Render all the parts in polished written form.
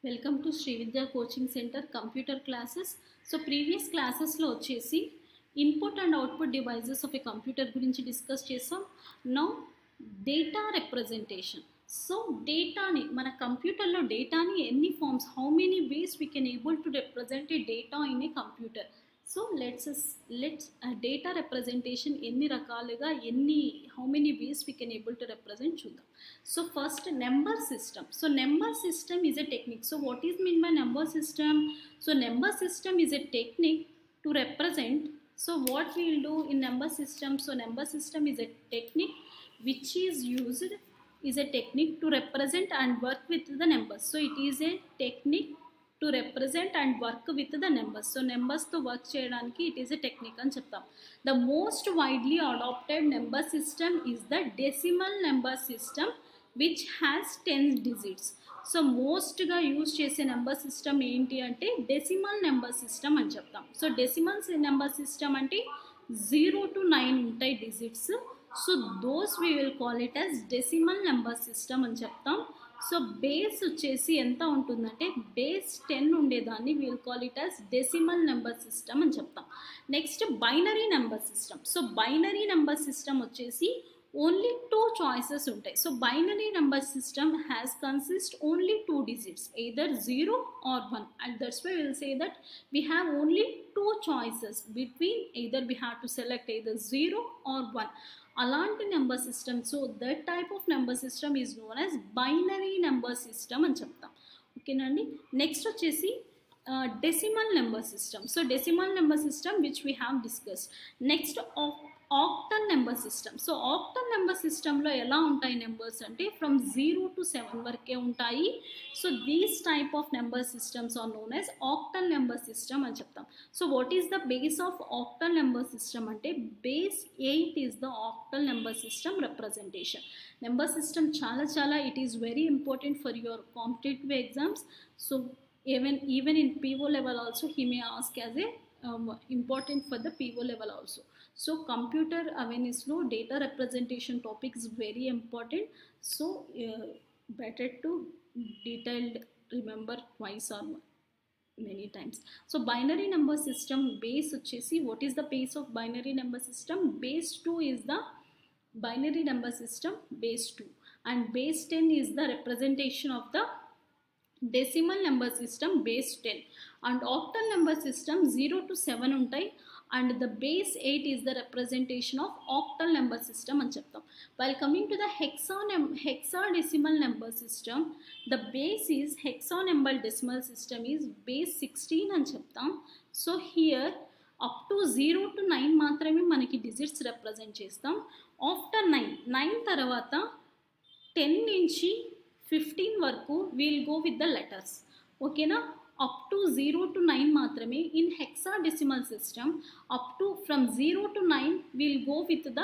Welcome to Shri Vidya coaching centre computer classes. So previous క్లాసెస్లో వచ్చేసి input and output devices of a computer గురించి discuss చేసాం. Now data representation. So డేటాని మన కంప్యూటర్లో డేటాని ఎన్ని forms, how many ways we can able to represent a data in a computer. So let's data representation ఎన్ని రకాలుగా how many ways we can able to represent చూద్దాం. So first, number system. So number system is a technique. So what is mean by number system? So number system is a technique to represent. So what we will do in number system? So number system is a technique which is used, is a technique to represent and work with the numbers. So it is a technique to represent and work with the numbers. So numbers to work cheyadaniki it is a technique ani cheptam. The most widely adopted number system is the decimal number system which has 10 digits. So మోస్ట్గా use చేసే number system ఏంటి అంటే decimal number system అని చెప్తాం. So decimal number system అంటే 0 to 9 ఉంటాయి digits. So those we will call it as decimal number system అని చెప్తాం. సో బేస్ వచ్చేసి ఎంత ఉంటుందంటే బేస్ 10 ఉండేదాన్ని will call it as decimal number system అని చెప్తాం. Next binary number system. So binary number system వచ్చేసి only two choices ఉంటాయి. So binary number system has consist only 2 digits, either 0 or 1, and that's why we'll say that we have only 2 choices between, either we have to select either 0 or 1. అలాంటి number system, so that type of number system is known as binary number system అని చెప్తాం. ఓకేనండి. Next వచ్చేసి decimal number system. So decimal number system which we have discussed. Next octal number system. So octal number సిస్టంలో ఎలా ఉంటాయి numbers అంటే from 0 to 7 వరకే ఉంటాయి. So these type of number systems are known as octal number system అని చెప్తాం. So what is the base of octal number system అంటే base 8 is the octal number system representation. Number system చాలా it is very important for your competitive exams. So even in PO level also he may ask as a important for the PO level also. So computer awareness lo data representation topic is very important. So better to detailed remember twice or many times. So binary number system base vachesi, what is the base of binary number system? Base 2 is the binary number system, base 2, and base 10 is the representation of the decimal number system base 10, and octal number system 0 to 7 ఉంటాయి, and the base 8 is the representation of octal number system అని చెప్తాం. While coming to the hexadecimal number system, the base is hexa number decimal system is base 16 అని చెప్తాం. So here up to 0 to 9 మాత్రమే మనకి digits represent చేస్తాం. After 9 తర్వాత 10 నుంచి 15 వరకు we'll go with the letters. ఓకేనా. అప్ టు 0 to 9 మాత్రమే in hexadecimal system. Up to from 0 to 9 we'll go with the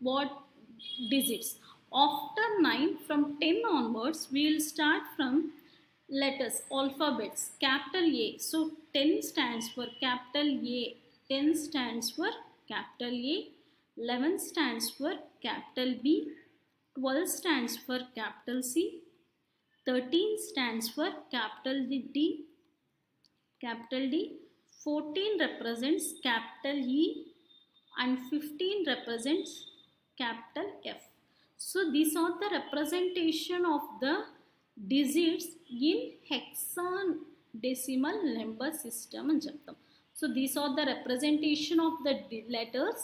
what digits. After 9 from 10 onwards we'll start from letters, alphabets, capital A. So 10 stands for capital A, 10 stands for capital A, 11 stands for capital B, 12 stands for capital C, 13 stands for capital D, 14 represents capital E, and 15 represents capital F. So these are the representation of the digits in hexadecimal number system అని చెప్తాం. So these are the representation of the letters,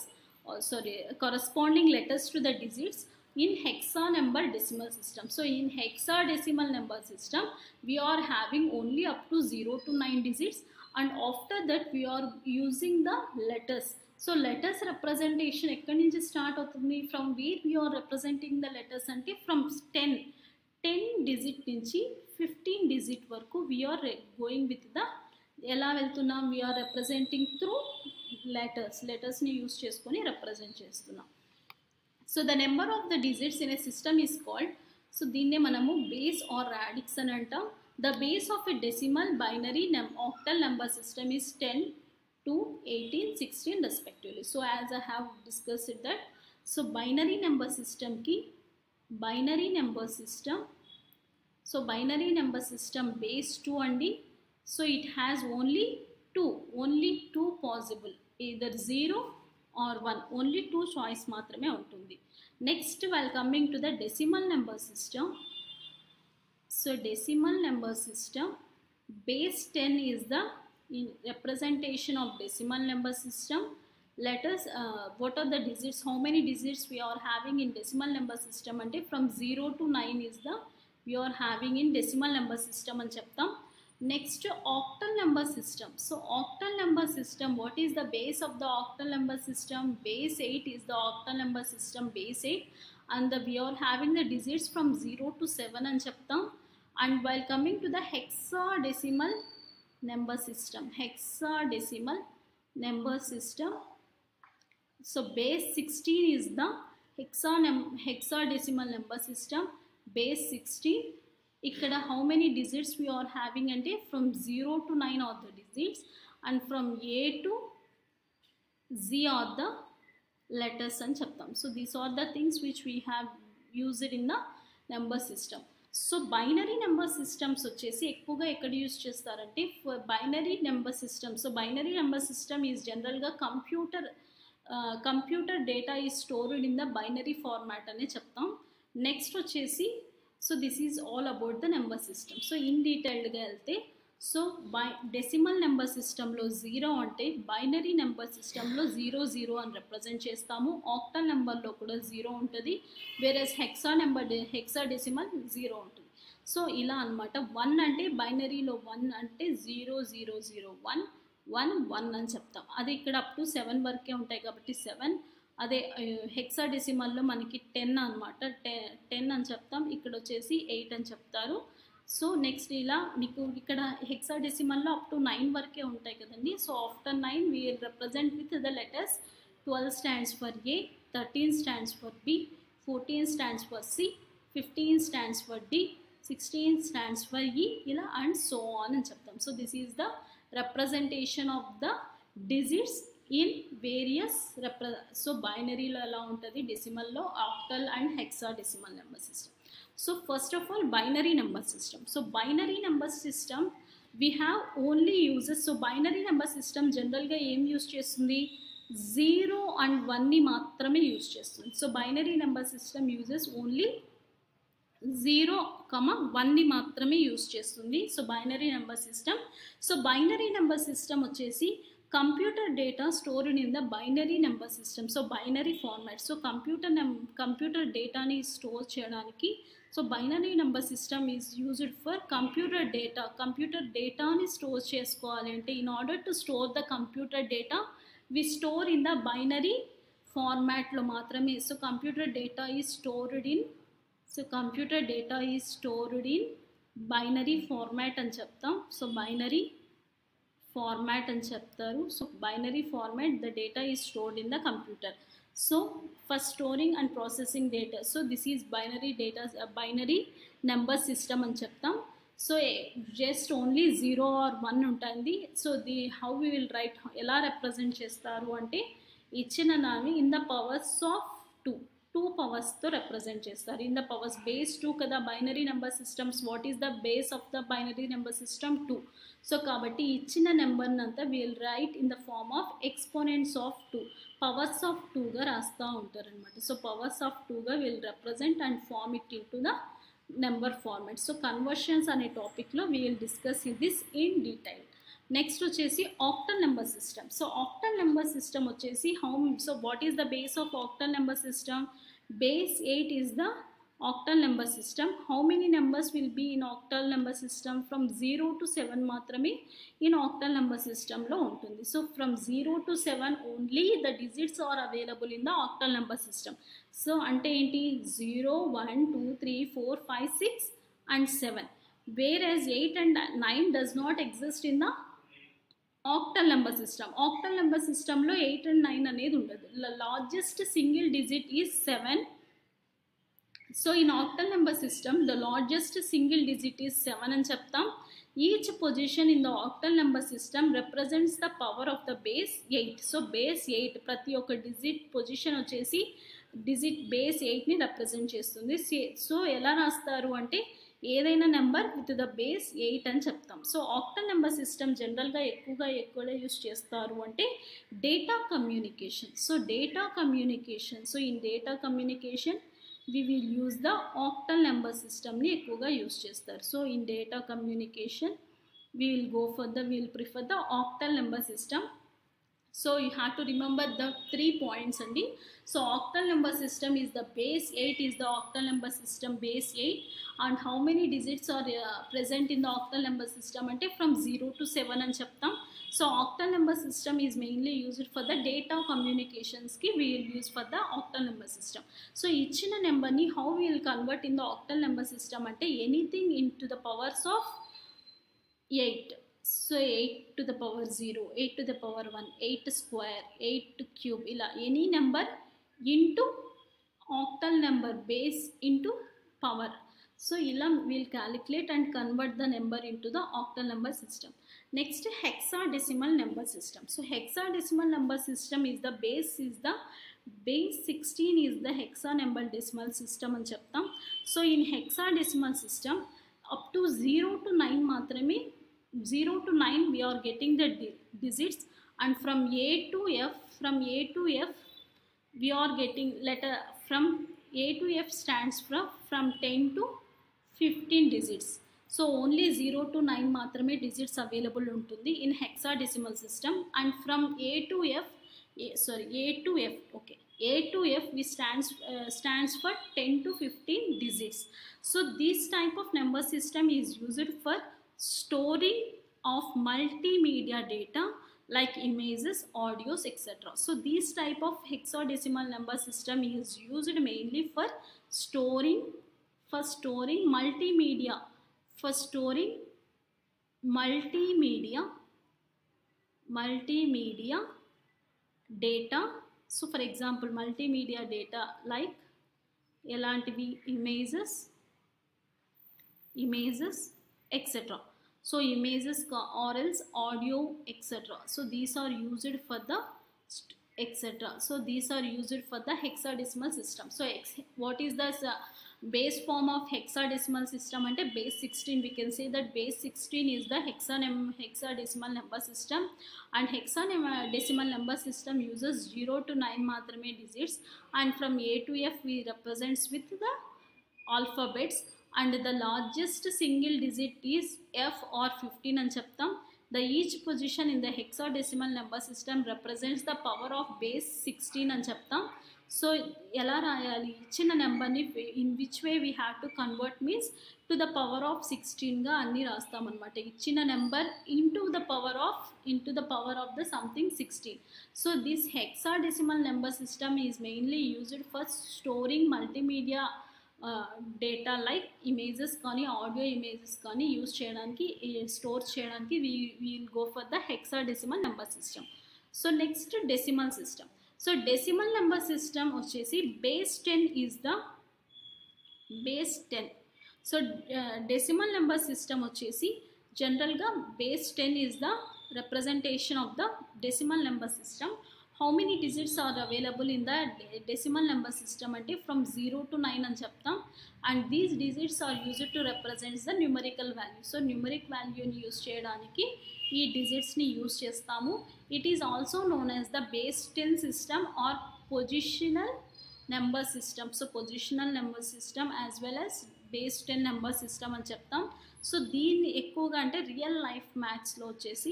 corresponding letters to the digits in hexanumber decimal system. So in hexadecimal number system we are having only up to 0 to 9 digits, and after that we are using the letters. So letters representation ekkadi nunchi start avutundi, from where we are representing the letters ante from 10 digit నుంచి 15 digit వరకు we are going with the ఎలా వెళ్తున్నాం, we are representing through లెటర్స్ని use చేసుకొని represent చేస్తున్నాం. So the number of the digits in a system is called, so దీన్నే మనము base or radix అని అంటాం. The base of a decimal binary octal number system is 10 to 18, 16 respectively. So as I have discussed that, so binary number system so binary number system base 2 అండి. So it has only two possible, either 0 or 1, only 2 choice మాత్రమే ఉంటుంది. Next while coming to the decimal number system, so decimal number system base 10 is the representation of decimal number system. Let us what are the digits, how many digits we are having in decimal number system ante from 0 to 9 is the we are having in decimal number system అని చెప్తాం. Next octal number system. So octal number system, what is the base of the octal number system? Base 8 is the octal number system, base 8, and we are having the digits from 0 to 7 అని చెప్తాం. And while coming to the hexadecimal number system, so base 16 is the hexadecimal number system, base 16. ikkada how many digits we are having ante from 0 to 9 are the digits, and from A to Z are the letters అని చెప్తాం. So these are the things which we have used in the number system. So binary number systems వచ్చేసి ఎక్కువగా ఎక్కడ use చేస్తారంటే binary number system. So binary number system is జనరల్గా computer data is stored in the binary format అనే చెప్తాం. Next వచ్చేసి so this is all about the number system. So in డీటెయిల్డ్గా వెళ్తే సో డెసిమల్ నెంబర్ సిస్టంలో 0 అంటే binary number సిస్టంలో 0 అని రిప్రజెంట్ చేస్తాము. ఆక్టల్ నెంబర్లో కూడా 0 ఉంటుంది, వేరేస్ హెక్సాడెసిమల్ 0 ఉంటుంది. సో ఇలా అనమాట. 1 అంటే బైనరీలో 1 అంటే 0001111 అని చెప్తాం. అది ఇక్కడ అప్ టు 7 వరకే ఉంటాయి కాబట్టి 7. అదే హెక్సాడెసిమల్లో మనకి 10 అనమాట, 10 అని చెప్తాం. ఇక్కడ వచ్చేసి 8 అని చెప్తారు. సో నెక్స్ట్ ఇలా మీకు ఇక్కడ హెక్సాడెసిమల్లో అప్ టు 9 వరకే ఉంటాయి కదండి. So after 9 we represent with the letters 12 stands for A, 13 stands for B, 14 stands for C, 15 stands for D, 16 stands for E, ఇలా and so on అని చెప్తాం. So this is the representation of the digits in various so బైనరీలో ఎలా ఉంటుంది, డెసిమల్లో, octal and hexadecimal number system. So first of all binary number system. So binary number system we have only uses. So binary number system general ga em use chestundi 0 and 1 ni maatrame use chestundi. So binary number system uses only 0, 1 ni maatrame use chestundi. So binary number system. So binary number system vachesi computer data stored in the binary number system. So binary format. So computer data ni store cheyadaniki so binary number system is used for computer data ni store chesukovali ante in order to store the computer data we store in the binary format lo maatrame. So computer data is stored in binary format అని చెప్తాం. So binary format అని చెప్తారు. So binary format the data is stored in the computer. So for storing and processing data, so this is binary number system అని చెప్తాం. So just only 0 or 1 ఉంటుంది. So how we will write, ఎలా represent చేస్తారు అంటే ఇచ్చిన దాన్ని in the powers of 2 పవర్స్తో represent చేస్తారు. ఇన్ ద పవర్స్ బేస్ 2 కదా binary number systems. What is the base of the binary number system 2. So కాబట్టి ఇచ్చిన నెంబర్ని అంతా we'll write in the form of exponents of 2, powers of 2గా రాస్తూ ఉంటారనమాట. సో పవర్స్ ఆఫ్ 2గా we'll represent and form it in to the number format. So conversions అనే టాపిక్లో we will discuss this in detail. Next వచ్చేసి octal number system. So octal number system వచ్చేసి so what is the base of octal number system? Base 8 is the octal number system. How many numbers will be in octal number system? From 0 to 7 మాత్రమే in octal number system లో ఉంటుంది. So from 0 to 7 only the digits are available in the octal number system. So అంటే ఏంటి 0, 1, 2, 3, 4, 5, 6 and 7. Whereas 8 and 9 does not exist in the octal number system. Octal number system లో 8 and 9 అనేది ఉండదు. Largest single digit is 7. So in octal number system the largest single digit is 7 అని చెప్తాం. Each position in the octal number system represents the power of the base 8. So base 8 ప్రతి ఒక్క digit position వచ్చేసి digit base 8ని represent చేస్తుంది. So ఎలా రాస్తారు అంటే ఏదైనా నెంబర్ విత్ ద బేస్ 8 అని చెప్తాం. సో ఆక్టల్ నెంబర్ సిస్టమ్ జనరల్గా ఎక్కువగా యూస్ చేస్తారు అంటే data communication. So data communication, so in data communication we will use the octal number system ని ఎక్కువగా యూస్ చేస్తారు. So in data communication we will prefer the octal number system. So you have to remember the 3 points andi. So octal number system is the base 8 is the octal number system base 8, and how many digits are present in the octal number system ante from 0 to 7 అని చెప్తాం. So octal number system is mainly used for the data communications ki we will use for the octal number system. So ఇచ్చిన number ని how we will convert in the octal number system అంటే anything into the powers of 8. So 8 to the power 0, 8 to the power 1, 8 square, 8 cube, ఇలా any number into octal number base into power. So ఇలా we'll calculate and convert the number into the octal number system. Next, hexadecimal number system. So hexadecimal number system is the base 16 is the hexanumber decimal system అని చెప్తాం. So in hexadecimal system up to 0 to 9 మాత్రమే 0 to 9 we are getting the digits, and from A to F we are getting letter from A to F stands from 10 to 15 digits. So only 0 to 9 మాత్రమే digits available ఉంటుంది in hexadecimal system, and from A to F we stands for 10 to 15 digits. So this type of number system is used for storing of multimedia data like images, audios, etc. So this type of hexadecimal number system is used mainly for storing multimedia data. So for example multimedia data like elantivi images etc. So images or else audio etc. So these are used for the etc. So these are used for the hexadecimal system. So what is the base form of hexadecimal system ante base 16. We can say that base 16 is the hexadecimal number system, and hexadecimal number system uses 0 to 9 మాత్రమే digits, and from A to F we represents with the alphabets, and the largest single digit is F or 15 అని చెప్తాం. The each position in the hexadecimal number system represents the power of base 16 అని చెప్తాం. So ఎలా రాయాలి ఇచ్చిన నెంబర్ని in which way we have to convert means to the power of 16గా అన్నీ రాస్తామన్నమాట. ఇచ్చిన number into the power of the something 16. So this hexadecimal number system is mainly used for storing multimedia data like images కానీ audio images కానీ use చేయడానికి store చేయడానికి we'll go for the hexadecimal number system. So next decimal system. So decimal number system వచ్చేసి base 10 is the base 10. So decimal number system వచ్చేసి జనరల్గా base 10 is the representation of the decimal number system. How many digits are available in the decimal number system ante from 0 to 9 అని చెప్తాం, and these digits are used to represent the numerical value. So numeric value ని use చేయడానికి ఈ digits ని use చేస్తాము. It is also known as the base 10 system or positional number system. So positional number system as well as base 10 number system అని చెప్తాం. So దీన్ని ఎక్కువగా అంటే రియల్ లైఫ్ మ్యాథ్స్లో వచ్చేసి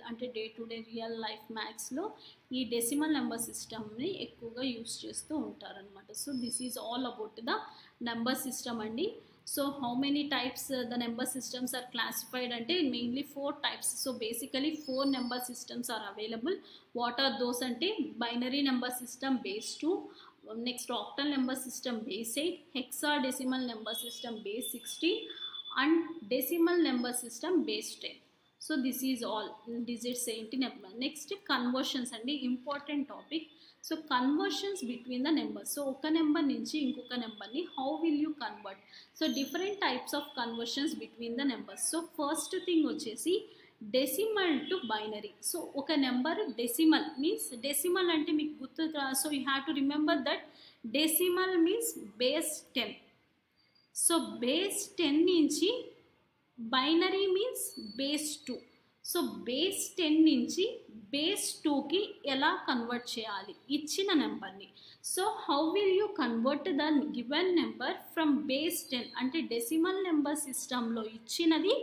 అంటే day to day real life మ్యాథ్స్లో ఈ డెసిమల్ నెంబర్ సిస్టమ్ని ఎక్కువగా యూస్ చేస్తూ ఉంటారనమాట. So this is all about the number system అండి. So how many types the number systems are classified అంటే mainly 4 types. So basically 4 number systems are available. What are those అంటే binary number system base 2, next octal number system base 8, hexadecimal number system base 16 and decimal number system base 10. So this is all digits ఏంటి number. Next conversions అండి, important topic. So conversions between the numbers. So ఒక number నుంచి ఇంకొక నెంబర్ని how will you convert. So different types of conversions between the numbers. So first thing వచ్చేసి decimal to binary. So ఒక number decimal means decimal అంటే మీకు గుర్తు. So you have to remember that decimal means base 10. So base 10 నుంచి binary means base 2. So base 10 నుంచి base 2కి ఎలా convert చేయాలి ఇచ్చిన నెంబర్ని. So how will you convert the given number from base 10 అంటే డెసిమల్ నెంబర్ సిస్టంలో ఇచ్చినది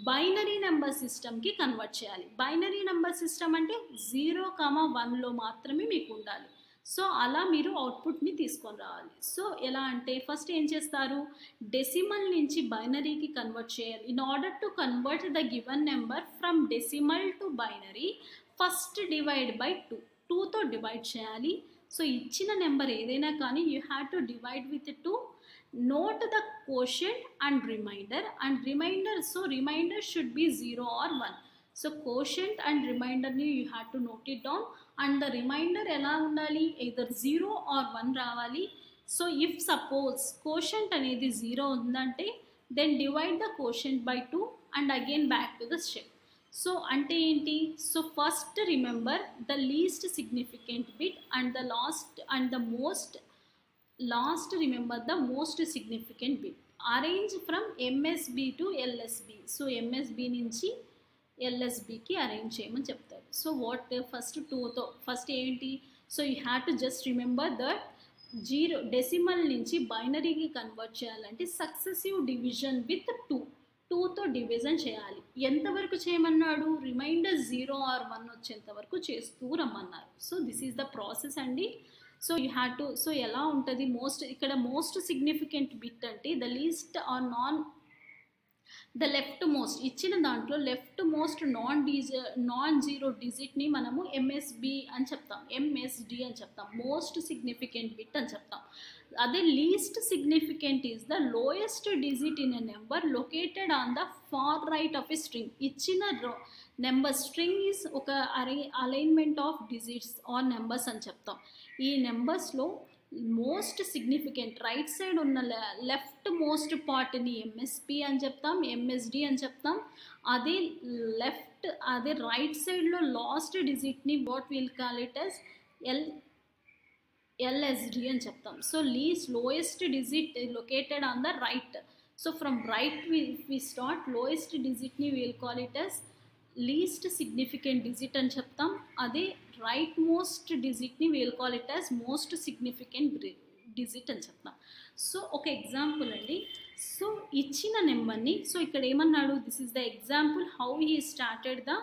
బైనరీ నెంబర్ సిస్టమ్కి కన్వర్ట్ చేయాలి. బైనరీ నెంబర్ సిస్టమ్ అంటే 0,1లో మాత్రమే మీకు ఉండాలి. సో అలా మీరు అవుట్పుట్ని తీసుకొని రావాలి. సో ఎలా అంటే ఫస్ట్ ఏం చేస్తారు, డెసిమల్ నుంచి బైనరీకి కన్వర్ట్ చేయాలి. In order to convert the given number from decimal to binary first divide by 2, 2తో డివైడ్ చేయాలి. సో ఇచ్చిన నెంబర్ ఏదైనా కానీ you have to divide with 2. Note the quotient and remainder. So remainder should be 0 or 1. So quotient and రిమైండర్ని you have to note it down. And the remainder ఎలా ఉండాలి, either 0 or 1 రావాలి. సో ఇఫ్ సపోజ్ కోషంట్ అనేది 0 ఉందంటే then divide the quotient by 2 and again back to the step. So అంటే ఏంటి, so first remember the least significant bit and the last remember the most significant bit. Arrange from MSB to LSB. So MSB నుంచి LSBకి arrange చేయమని చెప్తారు. So what first 2తో first ఏంటి, so you have to just remember that 0 decimal నుంచి బైనరీకి convert చేయాలంటే successive division with 2తో division చేయాలి. ఎంతవరకు చేయమన్నాడు, రిమైండర్ 0 or 1 వచ్చేంత వరకు చేస్తూ రమ్మన్నారు. So this is the process అండి. So you have to, so ఎలా ఉంటుంది ఇక్కడ మోస్ట్ సిగ్నిఫికెంట్ బిట్ అంటే the least or the left most ఇచ్చిన దాంట్లో లెఫ్ట్ మోస్ట్ నాన్ జీరో డిజిట్ని మనము ఎంఎస్బి అని చెప్తాం, ఎంఎస్డి అని చెప్తాం, మోస్ట్ సిగ్నిఫికెంట్ బిట్ అని చెప్తాం. అదే least significant is the lowest digit in a number located on the far right of a string. ఇచ్చిన నెంబర్ స్ట్రింగ్ ఈజ్ ఒక alignment of digits or numbers అని చెప్తాం. ఈ నెంబర్స్లో మోస్ట్ సిగ్నిఫికెంట్ రైట్ సైడ్ ఉన్న లెఫ్ట్ మోస్ట్ పార్ట్ని MSP అని చెప్తాం, ఎంఎస్డి అని చెప్తాం. అదే రైట్ సైడ్లో లాస్ట్ డిజిట్ని what will call it as LSD అని చెప్తాం. So lowest digit located on the right. So from right we start, lowest డిజిట్ని will call it as least significant digit అని చెప్తాం. అదే రైట్ మోస్ట్ డిజిట్ని will call it as most significant digit అని చెప్తాం. So ఒక ఎగ్జాంపుల్ అండి. So ఇచ్చిన నెంబర్ని, సో ఇక్కడ ఏమన్నాడు, this is the example how he started the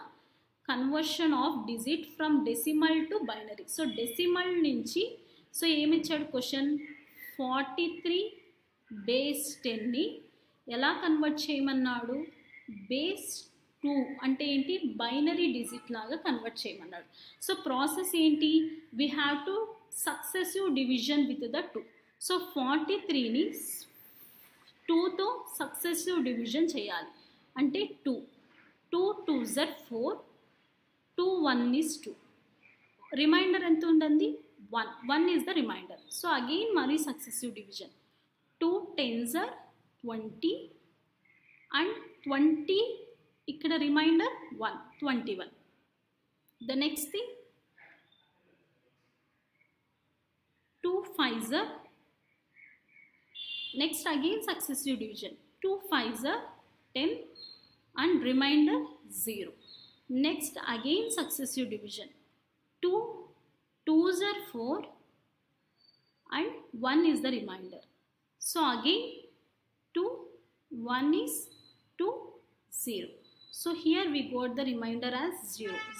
conversion of digit from decimal to binary. So decimal నుంచి, సో ఏమిచ్చాడు క్వశ్చన్, 43 బేస్ 10ని ఎలా కన్వర్ట్ చేయమన్నాడు, బేస్ 2 అంటే ఏంటి, బైనరీ డిజిట్ లాగా కన్వర్ట్ చేయమన్నాడు. సో ప్రాసెస్ ఏంటి, we have to successive division with the 2. So 43ని 2తో సక్సెసివ్ డివిజన్ చేయాలి. అంటే 2 2s are 4, 2 1 is 2. రిమైండర్ ఎంత ఉందండి, 1 is the remainder. So again మరి successive division, 2 10s are 20 and 20 ఇక్కడ remainder 1, 21. The next thing 2 5s are, next again successive division, 2 5s are 10 and remainder 0. Next again successive division, 2 2s are 4 and 1 is the remainder. So again 2 1 is 2 0. So here we got the remainder as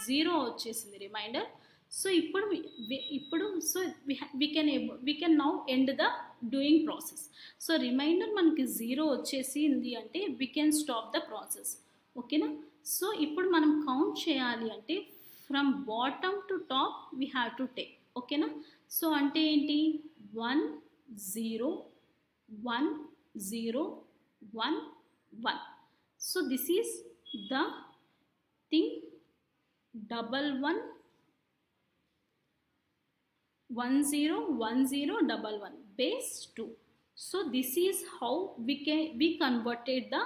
0 వచ్చేసింది remainder. So ఇప్పుడు so we can now end the doing process. So remainder మనకి 0 వచ్చేసింది అంటే we can stop the process. ఓకేనా. So ఇప్పుడు మనం count చేయాలి అంటే from bottom to top we have to take. ఓకేనా. సో అంటే ఏంటి, 1 0 1 0 1 1. So this is the thing, 1 1 1 0 1 0 1 1 base 2. So this is how we converted the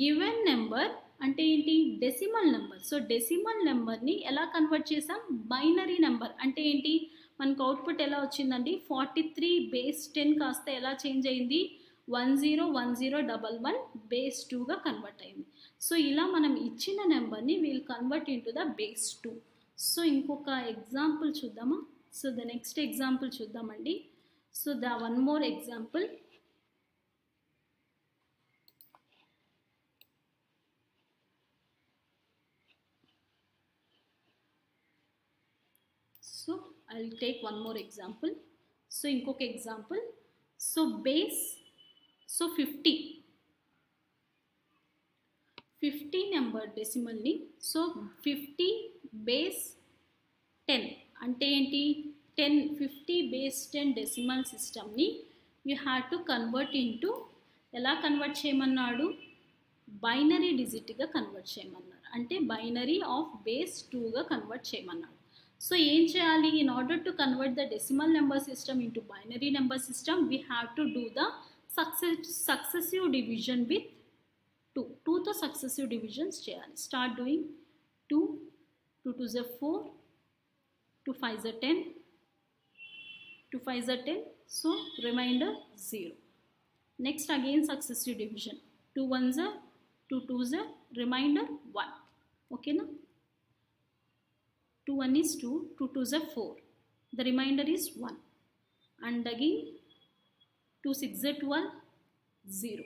given number అంటే ఏంటి, డెసిమల్ నెంబర్. సో డెసిమల్ నెంబర్ని ఎలా కన్వర్ట్ చేసాం, బైనరీ నెంబర్. అంటే ఏంటి, మనకు అవుట్పుట్ ఎలా వచ్చిందండి, 43 బేస్ 10 కాస్త ఎలా చేంజ్ అయింది, 101011 బేస్ 2గా కన్వర్ట్ అయింది. సో ఇలా మనం ఇచ్చిన నెంబర్ని we'll convert into the base 2. So ఇంకొక ఎగ్జాంపుల్ చూద్దామా? సో ద నెక్స్ట్ ఎగ్జాంపుల్ చూద్దామండి. So the one more example. So I'll take one more example. So ఇంకొక ఎగ్జాంపుల్. సో బేస్ 50 నెంబర్ డెసిమల్ని, సో 50 బేస్ 10 అంటే ఏంటి? 50 బేస్ 10 డెసిమల్ సిస్టమ్ని you have to convert into, ఎలా convert చేయమన్నాడు? Binary డిజిట్గా convert చేయమన్నారు. అంటే బైనరీ ఆఫ్ బేస్ 2గా కన్వర్ట్ చేయమన్నాడు. సో ఏం చేయాలి? In order to convert the decimal number system into binary number system we have to do the successive division with 2. 2తో సక్సెసివ్ డివిజన్స్ చేయాలి. Start doing 2, 2 2s are 4, 2 5s are 10, 2 5s are 10, so remainder 0. Next again successive division, 2 1s are 2 2s are, remainder 1. Okay na? 2 1 is 2, 2 2s are 4, the remainder is 1. And again 2 6s are 12, 0.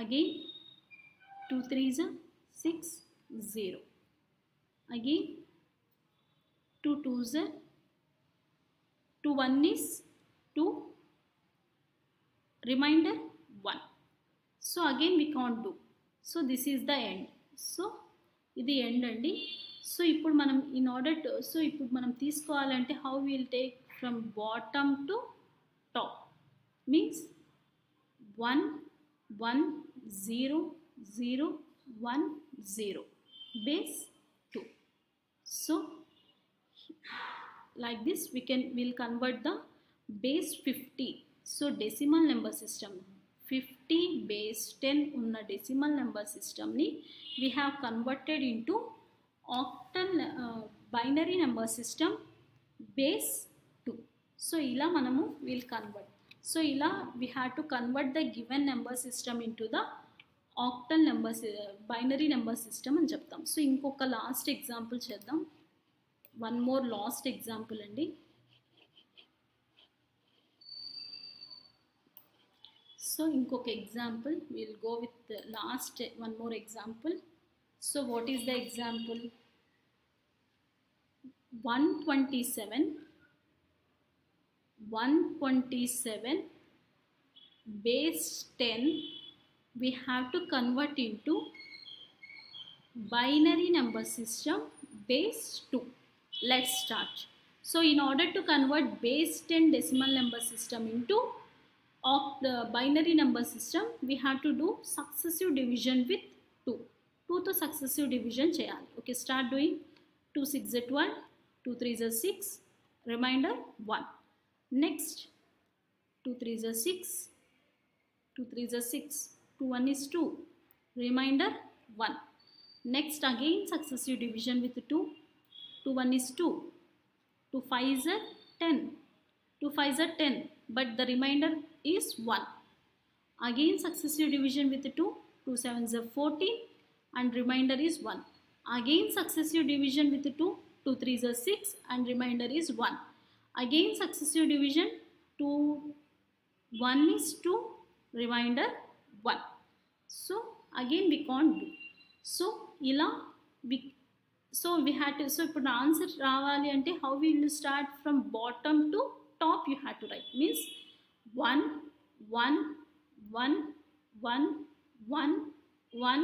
Again 2 3s are 6, 0. Again 2 2s are 2 1 is 2, remainder 1. So again we can't do. So this is the end. So ఇది end అండి. So ఇప్పుడు మనం in order to, so ఇప్పుడు మనం తీసుకోవాలంటే how will take from bottom to top. Means 1 1 0 0 1 0 base 2. So like this we'll convert the base 50. So decimal number system 50 base 10 unna decimal number system ni we have converted into octal binary number system base 2. So ila manamu will convert. So ila we have to convert the given number system into the octal number binary number system అని చెప్తాం. So ఇంకొక last example చేద్దాం. One more last example అండి. So ఇంకొక example will go with last one more example. So what is the example? 127 base 10 we have to convert into binary number system base 2. Let's start. So in order to convert base 10 decimal number system into the binary number system we have to do successive division with 2. 2 to successive division cheyali. Okay, start doing. 2 6 are 12, 2 3s are 6, remainder 1. Next 2 3s are 6, 2 3s are 6, 2 1 is 2, remainder 1. Next again successive division with 2. 2 1 is 2, 2 5s are 10, 2 5s are 10, but the remainder is 1. Again successive division with 2. 2 7s are 14 and remainder is 1. Again successive division with 2. 2 3s are 6 and remainder is 1. Again successive division, 2 1 is 2, remainder 1. So again we can't do. So ila we had to, so ఇప్పుడు answer రావాలి అంటే how will you start from bottom to top? You have to write, means 1 1 1 1 1 1.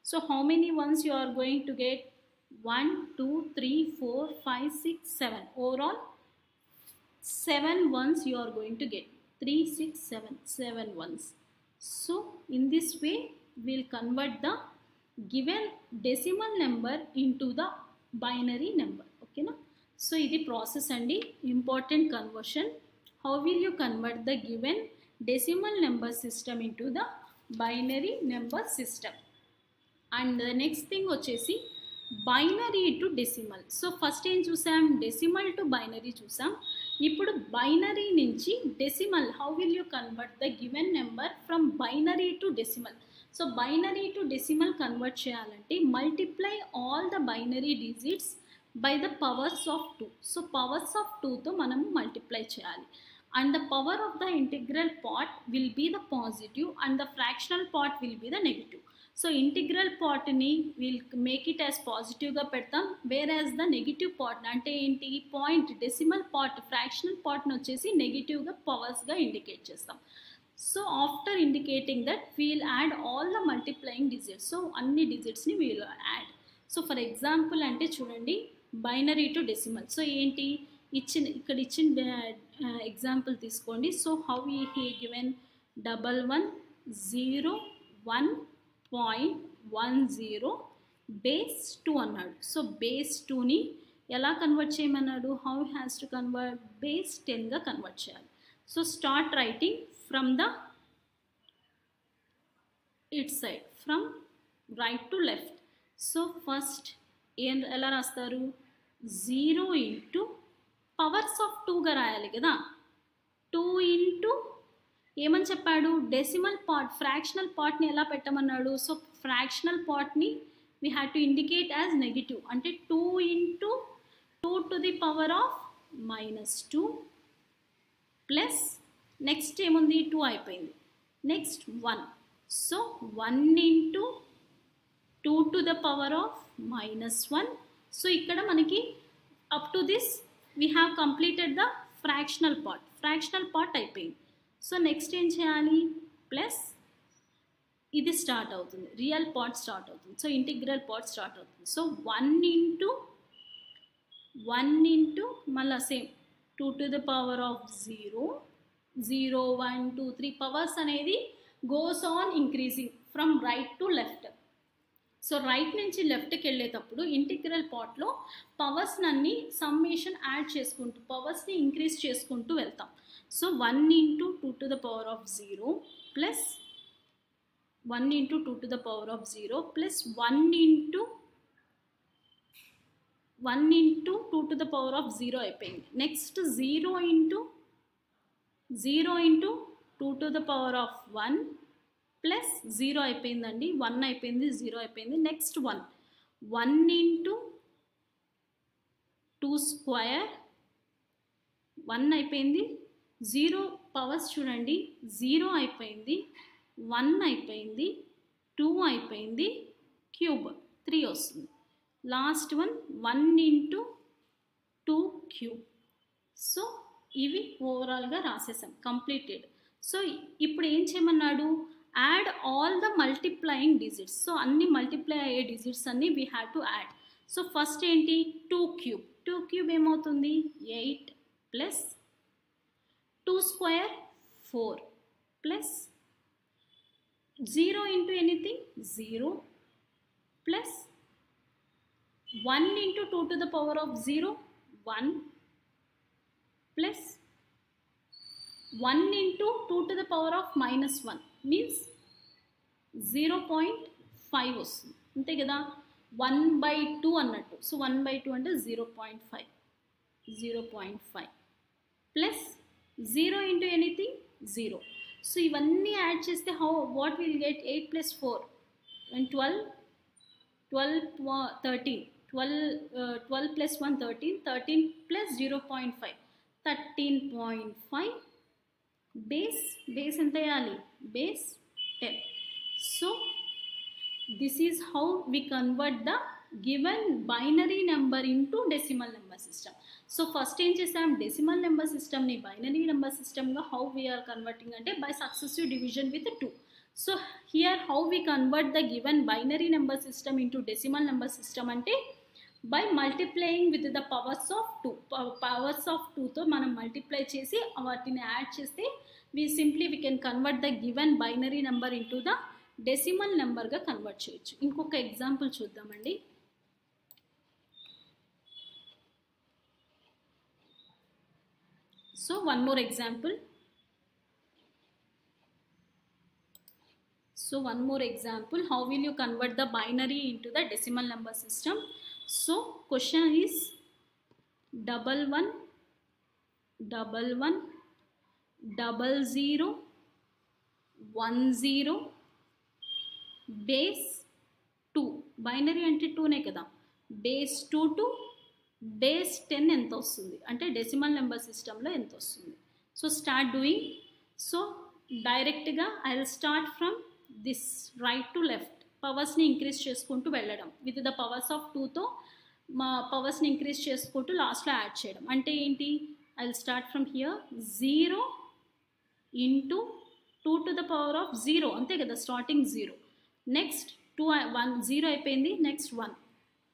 So how many ones you are going to get? 1 2 3 4 5 6 7. Overall 7 ones you are going to get. 3 6 7 ones. So in this way we'll convert the given decimal number into the binary number. Okay na? So ఇది process andi, important conversion. How will you convert the given decimal number system into the binary number system? And the next thing వచ్చేసి binary to decimal. So first ఏం చూసాం? Decimal to binary చూసాం. ఇప్పుడు binary నుంచి decimal, how will you convert the given number from binary to decimal? So binary to decimal convert చేయాలంటే multiply all the binary digits by the powers of 2. So powers of 2తో మనము multiply చేయాలి. And the power of the integral part will be the positive and the fractional part will be the negative. So integral part ni will make it as positive ga pedtam, whereas the negative part ante enti point decimal part fractional part ni vachesi negative ga powers ga indicate chestam. So after indicating that we will add all the multiplying digits. So anni digits ni we will add. So for example ante chudandi binary to decimal. So enti ఇక్కడ ఇచ్చిన example తీసుకోండి. So how ఈ given 1101.10 base 2 అన్నాడు. So base 2ని ఎలా convert చేయమన్నాడు? How has to convert? Base 10గా convert చేయాలి. So start writing from the it side, from right to left. So first ఎలా రాస్తారు? 0 ఇంటూ పవర్స్ ఆఫ్ 2గా రాయాలి కదా. 2 ఇంటూ ఏమని చెప్పాడు? డెసిమల్ పార్ట్, ఫ్రాక్షనల్ పార్ట్ని ఎలా పెట్టమన్నాడు? సో ఫ్రాక్షనల్ పార్ట్ని we have to indicate as negative. అంటే 2 into 2 to the power of -2 plus next ఏముంది? 2 అయిపోయింది. Next 1. So 1 into 2 to the power of -1. So ఇక్కడ మనకి up to this we have completed the fractional part అయిపోయింది. So next ఏం చేయాలి? Plus ఇది start అవుతుంది, రియల్ పార్ట్ స్టార్ట్ అవుతుంది. సో ఇంటిగ్రల్ పార్ట్ స్టార్ట్ అవుతుంది. సో 1 ఇంటూ మళ్ళీ same 2 to the power of 0, 0, 1, 2, 3 powers అనేది goes on increasing from right to left. So right నుంచి లెఫ్ట్కి వెళ్ళేటప్పుడు ఇంటిగ్రల్ పార్ట్లో పవర్స్ అన్ని సమ్మేషన్ యాడ్ చేసుకుంటూ పవర్స్ని ఇంక్రీజ్ చేసుకుంటూ వెళ్తాం. So 1 into 2 to the power of 0 plus 1 into 2 to the power of 0 plus 1 into 2 to the power of 0 అయిపోయింది. Next 0 into 2 to the power of 1 plus 0 అయిపోయిందండి. 1 అయిపోయింది, 0 అయిపోయింది. నెక్స్ట్ 1 ఇంటూ 2 స్క్వేర్ 1 అయిపోయింది. 0 powers చూడండి, 0 అయిపోయింది, 1 అయిపోయింది, 2 అయిపోయింది, క్యూబ్ 3 వస్తుంది. Last 1 into 2 cube. సో ఇవి ఓవరాల్గా రాసేసాం, కంప్లీటెడ్. సో ఇప్పుడు ఏం చేయమన్నాడు? Add all the multiplying digits. So అన్ని మల్టిప్లై అయ్యే డిజిట్స్ అన్ని we have to add. So first ఏంటి? 2 క్యూబ్ ఏమవుతుంది? 8 plus 2 square 4 plus 0 into anything 0 plus 1 into 2 to the power of 0 1 plus 1 into 2 to the power of -1 means 0.5 వస్తుంది, అంతే కదా. 1/2 అన్నట్టు. So 1/2 అంటే 0.5 ప్లస్ 0 ఇంటూ ఎనీథింగ్ 0. సో ఇవన్నీ add చేస్తే what will get? 8 plus 4 and 12 13 12 plus 1 13 plus 0.5 13.5 base ఎంత వేయాలి? Base 10. So this is how we convert the given binary number into decimal number system. So first ఏం చేసాం? Decimal number సిస్టమ్ని binary number సిస్టమ్గా how we are converting అంటే by successive division with 2. So here how we convert the given binary number system into decimal number system అంటే by multiplying with the powers of 2. Powers of 2తో మనం multiply చేసి వాటిని add చేస్తే we can convert the given binary number into the decimal number గా convert చేయొచ్చు. ఇంకొక example చూద్దామండి. So one more example. So one more example, how will you convert the binary into the decimal number system? So question is 11 11 00 10 base 2. Binary అంటే 2నే కదా. Base 2 to base 10 ఎంత వస్తుంది అంటే decimal number సిస్టంలో ఎంత వస్తుంది. So start doing. సో డైరెక్ట్గా I will start from this right to left. పవర్స్ని ఇంక్రీజ్ చేసుకుంటూ వెళ్ళడం విత్ ద పవర్స్ ఆఫ్ 2తో మా పవర్స్ని ఇంక్రీజ్ చేసుకుంటూ లాస్ట్లో యాడ్ చేయడం. అంటే ఏంటి, I will start from here 0 into 2 to the power of 0 అంతే కదా, స్టార్టింగ్ 0. నెక్స్ట్ 1 0 అయిపోయింది, next 1.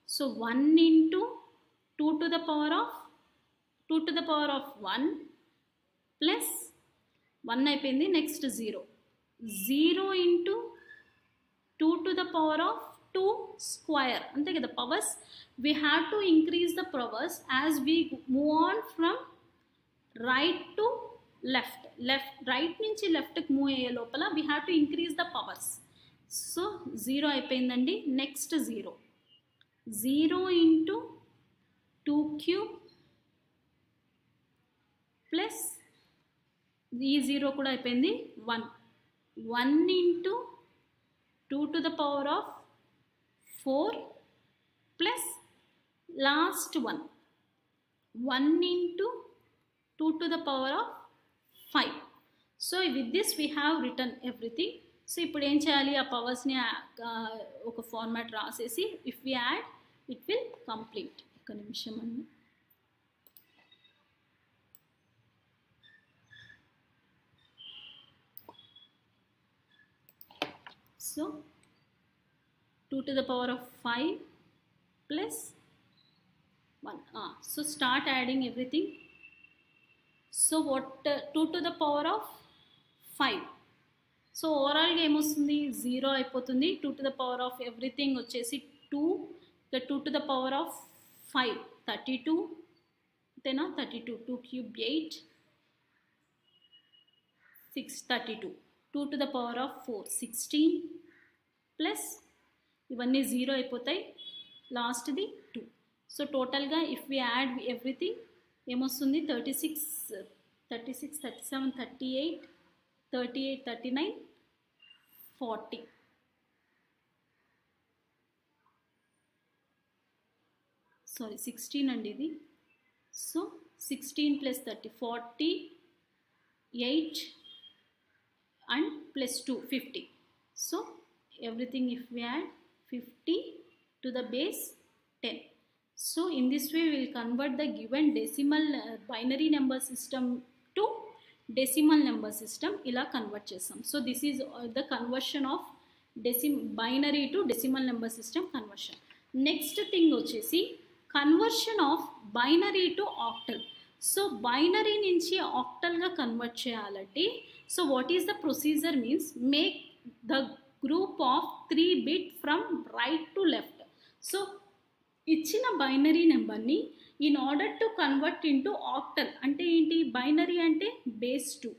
So 1 into 2 to the power of 1 plus 1 అయిపోయింది, next 0. 0 into 2 to the power of 2 square అంతే కదా. Powers we have to increase the powers as we move on from right to left. Right నుంచి లెఫ్ట్కి move అయ్యే లోపల we have to increase the powers. So 0 అయిపోయిందండి, next 0. 0 into 2 cube plus ఈ 0 కూడా అయిపోయింది, 1. 1 into 2 to the power of 4 plus last 1. 1 into 2 to the power of 5. So with this we have return everything. So ఇప్పుడు ఏం చేయాలి, ఆ పవర్స్ని ఒక ఫార్మాట్ రాసేసి if we add it will complete. ఒక నిమిషం అండి. So 2 to the power of 5 plus 1. So start adding everything. So what 2 to the power of 5. So ఓవరాల్గా ఏమొస్తుంది, 0 అయిపోతుంది. 2 to the power of everything వచ్చేసి 2. ఇక 2 to the power of 5 32 అంతేనా. 32 2 cube 8 6 32. 2 to the power of 4 16 plus ఇవన్నీ 0 అయిపోతాయి, లాస్ట్ది 2. So టోటల్గా if we add everything ఏమొస్తుంది, 36 37 38 39 40. సారీ 16 అండి ఇది. So 16 plus 30 48 and plus 2 50. So everything if we add 50 to the base 10. So in this way we will convert the given decimal binary number system to decimal number system. ఇలా convert చేస్తాం. So this is the conversion of binary to decimal number system conversion. Next thing వచ్చేసి conversion of binary to octal. So binary నుంచి ఆక్టల్గా convert చేయాలంటే so what is the procedure means make the group of 3 bit from right to left. So ఇచ్చిన binary నెంబర్ని in order to convert into octal అంటే ఏంటి, binary అంటే base 2.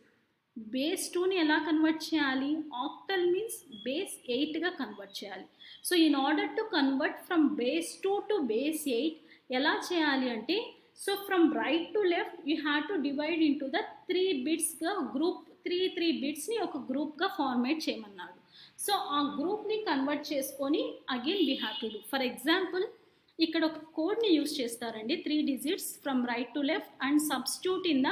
Base 2ని ఎలా కన్వర్ట్ చేయాలి, ఆక్టల్ మీన్స్ బేస్ 8గా కన్వర్ట్ చేయాలి. So in order to convert from base 2 to base 8 ఎలా చేయాలి అంటే so from right to left you have to divide into the 3 బిట్స్గా గ్రూప్ 3 బిట్స్ని ఒక గ్రూప్గా ఫార్మేట్ చేయమన్నాడు. సో ఆ గ్రూప్ని కన్వర్ట్ చేసుకొని again we have to do. For example ఇక్కడ ఒక కోడ్ని యూస్ చేస్తారండి, 3 digits from right to left and substitute in the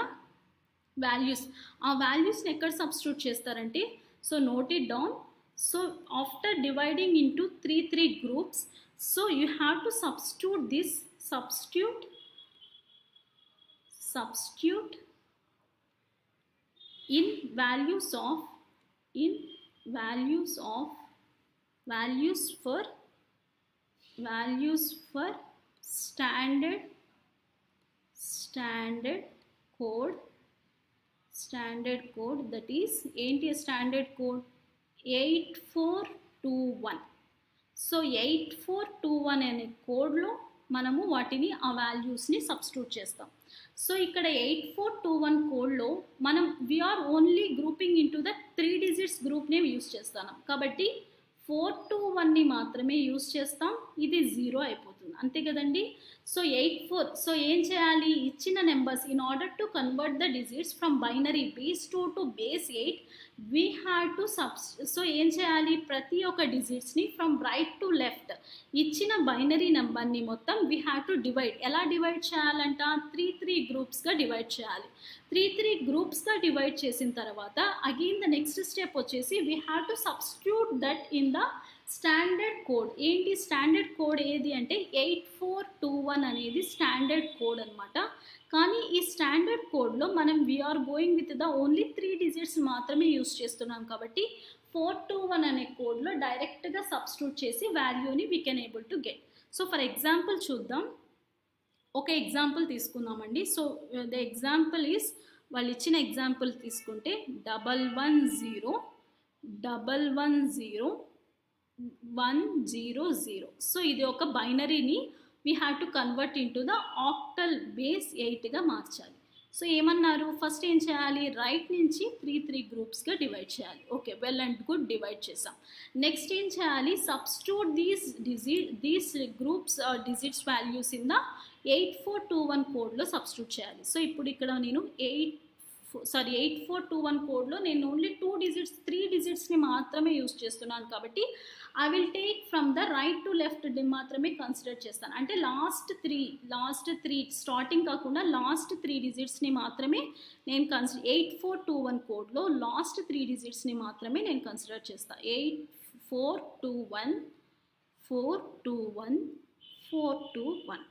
values. ఆ వాల్యూస్ని ఎక్కడ సబ్స్టిట్యూట్ చేస్తారంటే so note it down. So after dividing into 3 groups so you have to substitute this substitute in values for standard code that is ఏంటి standard code 8421. So 8421 అనే కోడ్లో మనము వాటిని ఆ వాల్యూస్ని సబ్స్టిట్యూట్ చేస్తాం. సో ఇక్కడ 8421 కోడ్లో మనం we are only grouping into the 3 digits గ్రూప్నే యూస్ చేస్తాం కాబట్టి 421ని మాత్రమే యూస్ చేస్తాం. ఇది 0 అయిపోతుంది అనుకుంటున్నాను, అంతే కదండి. సో 84, సో ఏం చేయాలి, ఇచ్చిన numbers in order to convert the digits from binary base 2 to base 8 we had to so ఏం చేయాలి, ప్రతి ఒక్క డిజిట్స్ని ఫ్రమ్ రైట్ టు లెఫ్ట్ ఇచ్చిన బైనరీ నెంబర్ని మొత్తం వీ హ్యావ్ టు డివైడ్. ఎలా డివైడ్ చేయాలంట, 3 గ్రూప్స్గా డివైడ్ చేయాలి. 3 గ్రూప్స్గా డివైడ్ చేసిన తర్వాత అగైన్ ద నెక్స్ట్ స్టెప్ వచ్చేసి we have to substitute that in the standard code. ఏంటి స్టాండర్డ్ కోడ్ ఏది అంటే 8421 అనేది స్టాండర్డ్ కోడ్ అనమాట. కానీ ఈ స్టాండర్డ్ కోడ్లో మనం we are going with the only 3 digits మాత్రమే యూస్ చేస్తున్నాం కాబట్టి 421 అనే కోడ్లో డైరెక్ట్గా సబ్స్టిట్యూట్ చేసి వాల్యూని we can able to get. So for example చూద్దాం, ఒక ఎగ్జాంపుల్ తీసుకుందామండి. సో ద ఎగ్జాంపుల్ ఈస్, వాళ్ళు ఇచ్చిన ఎగ్జాంపుల్ తీసుకుంటే 1110100. సో ఇది ఒక బైనరీని we have to convert into the octal base 8గా మార్చాలి. సో ఏమన్నారు, ఫస్ట్ ఏం చేయాలి, రైట్ నుంచి 3 గ్రూప్స్గా డివైడ్ చేయాలి. Okay, well and good, divide చేసాం. నెక్స్ట్ ఏం చేయాలి, substitute these groups digits values in the 8421 కోడ్లో సబ్స్టిట్యూట్ చేయాలి. సో ఇప్పుడు ఇక్కడ నేను 8421 కోడ్లో నేను ఓన్లీ 3 డిజిట్స్ని మాత్రమే యూస్ చేస్తున్నాను కాబట్టి I will take from the right to left మాత్రమే కన్సిడర్ చేస్తాను. అంటే లాస్ట్ త్రీ స్టార్టింగ్ కాకుండా లాస్ట్ 3 డిజిట్స్ని మాత్రమే నేను 8421 కోడ్లో లాస్ట్ 3 డిజిట్స్ని మాత్రమే నేను కన్సిడర్ చేస్తాను. 8421 421 421.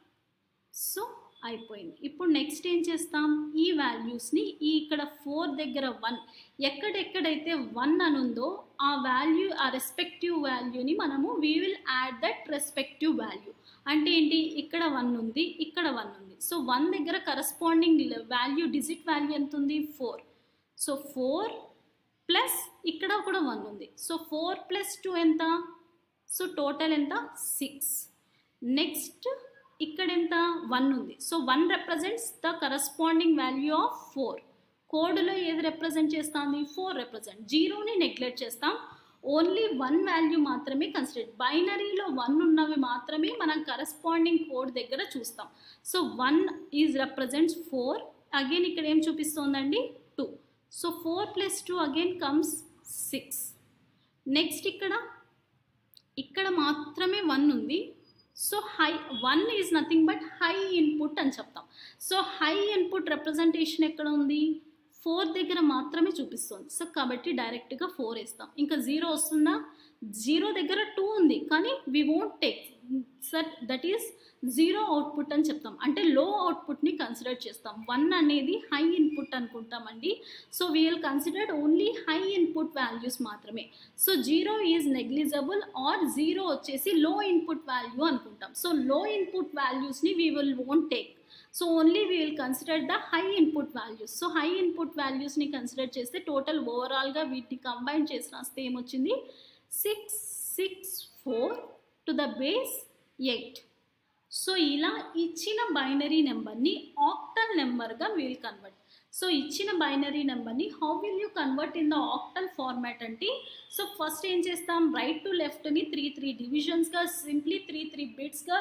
సో అయిపోయింది. ఇప్పుడు నెక్స్ట్ ఏం చేస్తాం, ఈ వాల్యూస్ని ఇక్కడ 4 దగ్గర 1 ఎక్కడెక్కడైతే 1 అని ఉందో ఆ వాల్యూ, ఆ రెస్పెక్టివ్ వాల్యూని మనము we will add that respective value. అంటే ఏంటి, ఇక్కడ 1 ఉంది, ఇక్కడ 1 ఉంది. సో 1 దగ్గర కరస్పాండింగ్ వాల్యూ, డిజిట్ వాల్యూ ఎంత ఉంది, 4. సో 4 ప్లస్ ఇక్కడ కూడా 1 ఉంది. సో 4 + 2 ఎంత, సో టోటల్ ఎంత, 6. నెక్స్ట్ ఇక్కడ ఎంత, 1 ఉంది. So 1 represents the corresponding value of 4. కోడ్లో ఏది రిప్రజెంట్ చేస్తుంది, 4 రిప్రజెంట్. 0ని నెగ్లెక్ట్ చేస్తాం, ఓన్లీ 1 వాల్యూ మాత్రమే కన్సిడర్. బైనరీలో 1 ఉన్నవి మాత్రమే మనం కరస్పాండింగ్ కోడ్ దగ్గర చూస్తాం. So 1 is represents 4. అగైన్ ఇక్కడ ఏం చూపిస్తోందండి, 2. So 4 + 2 again comes 6. నెక్స్ట్ ఇక్కడ మాత్రమే 1 ఉంది. So 1 is nothing but high input అని చెప్తాం. సో హై ఇన్పుట్ రిప్రజెంటేషన్ ఎక్కడ ఉంది, 4 దగ్గర మాత్రమే చూపిస్తుంది. సో కాబట్టి డైరెక్ట్గా 4 వేస్తాం. ఇంకా 0 వస్తుందా, 0 దగ్గర 2 ఉంది కానీ we won't take sir, that is 0 output అని చెప్తాం. అంటే లో అవుట్పుట్ని కన్సిడర్ చేస్తాం. 1 అనేది హై ఇన్పుట్ అనుకుంటామండి. So we will consider only high input values మాత్రమే. సో 0 ఈజ్ నెగ్లిజబుల్ ఆర్ 0 వచ్చేసి లో ఇన్పుట్ వాల్యూ అనుకుంటాం. సో లో ఇన్పుట్ వాల్యూస్ని we will won't take. So only we will consider the high input values. So high input వాల్యూస్ని consider చేస్తే total ఓవరాల్గా వీటిని combine చేసి రాస్తే ఏమొచ్చింది, 664 టు ద బేస్ 8. సో ఇలా ఇచ్చిన బైనరీ నెంబర్ని ఆక్టల్ నెంబర్గా విల్ కన్వర్ట్. సో ఇచ్చిన బైనరీ నెంబర్ని how will you convert in the octal format అంటే, సో ఫస్ట్ ఏం చేస్తాం, రైట్ టు లెఫ్ట్ని 3 డివిజన్స్గా, సింప్లీ 3 బిట్స్గా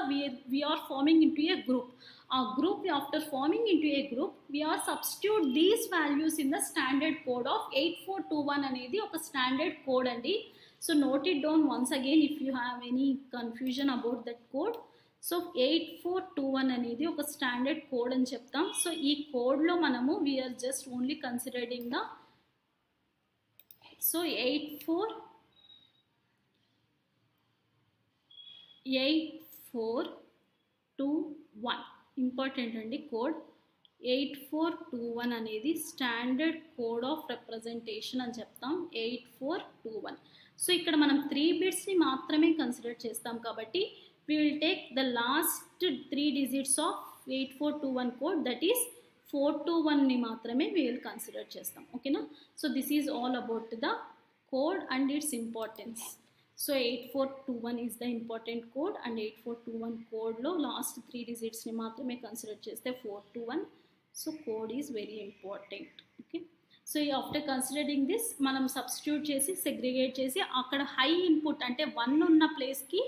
we are forming into a group. ఆ group after forming into a group we are substitute these values in the standard code of 8421 అనేది ఒక standard code అండి. So note it down once again if you have any confusion about that code. So 8421 అనేది ఒక standard code అని చెప్తాం. So ఈ కోడ్లో మనము we are just only considering the, so 8421 important అండి కోడ్. 8421 అనేది స్టాండర్డ్ కోడ్ ఆఫ్ రిప్రజెంటేషన్ అని చెప్తాం. 8421. సో ఇక్కడ మనం 3 బిట్స్ని మాత్రమే కన్సిడర్ చేస్తాం కాబట్టి we will take the last 3 digits of 8421 code, that is 421ని మాత్రమే we will consider చేస్తాం. ఓకేనా. So this is all about the code and its importance. So 8421 is the important code and 8421 కోడ్లో last 3 డిజిట్స్ని మాత్రమే consider చేస్తే 421. So code is very important. Okay. So after considering this మనం substitute చేసి segregate చేసి అక్కడ high input అంటే 1 ఉన్న ప్లేస్కి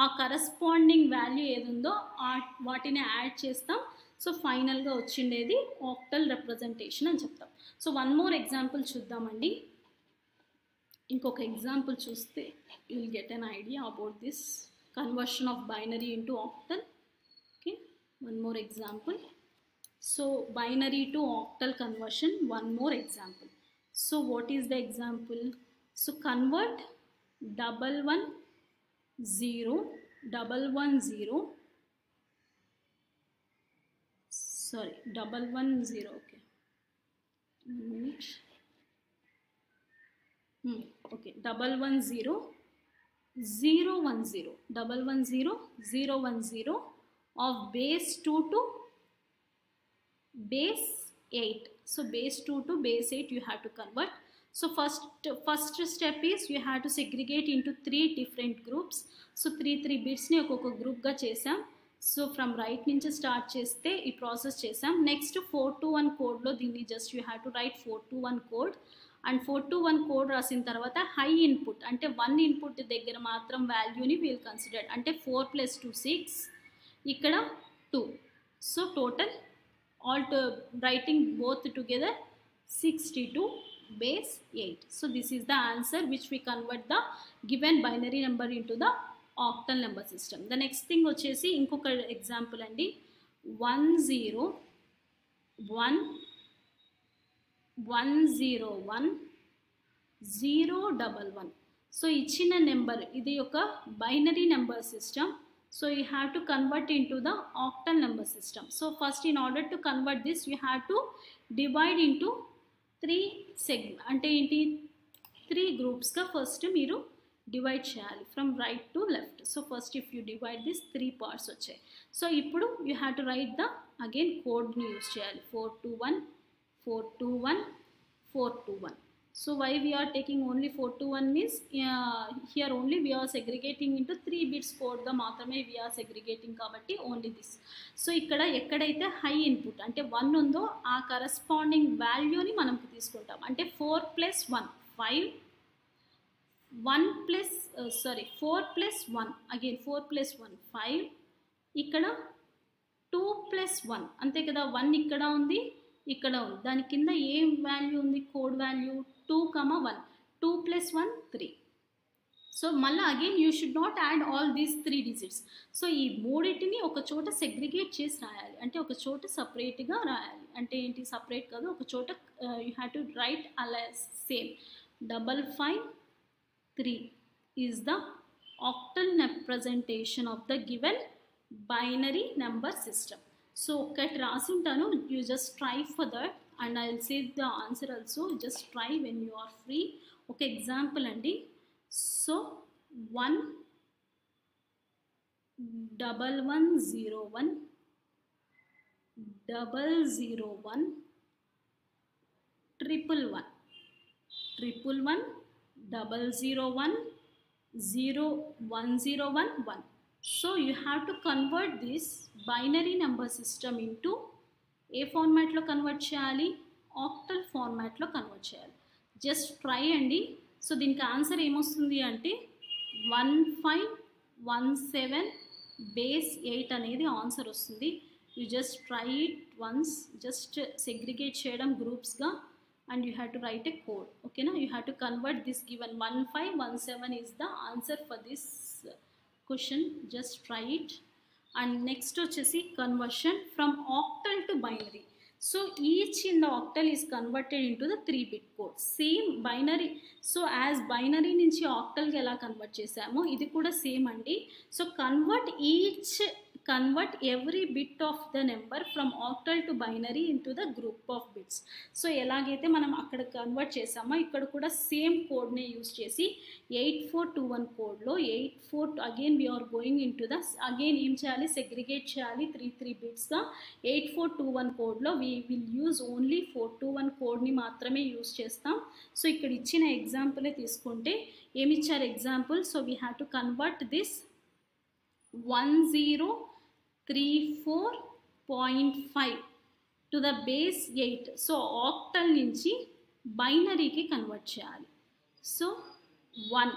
ఆ కరస్పాండింగ్ వాల్యూ ఏదుందో వాటిని యాడ్ చేస్తాం. సో ఫైనల్గా వచ్చిండేది ఆక్టల్ రిప్రజెంటేషన్ అని చెప్తాం. సో వన్ మోర్ ఎగ్జాంపుల్ చూద్దామండి. ఇంకొక ఎగ్జాంపుల్ చూస్తే you will get an idea about this conversion of binary into octal. Okay, one more example. So binary to octal conversion, one more example. So what is the example? So convert 110 sorry 110, okay, 1 minute. Okay, 110 of base 2 to base 8. So base 2 to base 8 you have to convert. So first step is you have to segregate into 3 different groups. So 3 bits ni okoka group ga chesam. So from right nunchi start cheste ee process chesam. Next 421 code lo dinni just you have to write 421 code, and 421 code rasin tarvata high input ante 1 input daggara matram value ni we'll consider ante 4 plus 2 6 ikkada 2. So total all to writing both together 62 base 8. So this is the answer which we convert the given binary number into the octal number system. The next thing vachesi inkoka example andi 101 so ichina number idi oka binary number system. So you have to convert into the octal number system. So first in order to convert this you have to divide into 3 segments ante enti 3 groups ga first meeru divide cheyali from right to left. So first if you divide this 3 parts vachayi. So ippudu you have to write the again code ni use cheyali 421. So why we are taking only 421 means here only we are segregating into 3 bits code ga maatrame we are segregating kabatti only this. So ikkada ekkadaithe high input ante 1 undo aa corresponding value ni manam teeskuntam. Ante 4 plus 1 5, 4 plus 1 again 4 plus 1 5, ikkada 2 plus 1 ante kada 1 ikkada undi ikkada undi dani kinda em value undi code value 2, 1 2 plus 1 3. So malla again you should not add all these 3 digits. So ee mooditini oka chota segregate chesi rayali ante oka chota separate ga rayali ante enti separate kadu oka chota you have to write same 553 is the octal representation of the given binary number system. So okati rasintanu, you just try for that and I will say the answer also. Just try when you are free. Okay, example andi. So 11101 001 111 001 0101. So you have to convert this binary number system into ఏ ఫార్మాట్లో convert చేయాలి, octal ఫార్మాట్లో convert చేయాలి. Just try అండి. So దీనికి answer ఏమొస్తుంది అంటే 1517 base 8 అనేది ఆన్సర్ వస్తుంది. You just try it once, just segregate చేయడం గ్రూప్స్గా and you have to write a code. ఓకేనా, you have to convert this given 1517 is the answer for this question. Just try it. And next వచ్చేసి conversion from octal to binary. So each in the octal is converted into the 3-bit code. Same binary. So as binary నుంచి octal కి ఎలా convert చేసామో ఇది కూడా same అండి. So convert every bit of the number from octal to binary into the group of bits. So ఎలాగైతే మనం అక్కడ కన్వర్ట్ చేసామో ఇక్కడ కూడా సేమ్ కోడ్నే యూస్ చేసి 8421 కోడ్లో 84 again we are going in to the again ఏం చేయాలి, సెగ్రిగేట్ చేయాలి 3 బిట్స్గా. 8421 కోడ్లో వీ విల్ యూజ్ ఓన్లీ 421 కోడ్ని మాత్రమే యూజ్ చేస్తాం. సో ఇక్కడ ఇచ్చిన ఎగ్జాంపులే తీసుకుంటే ఏమి ఇచ్చారు example. So we have to convert this 1034.5 to the base 8. So octal నుంచి బైనరీకి కన్వర్ట్ చేయాలి. So 1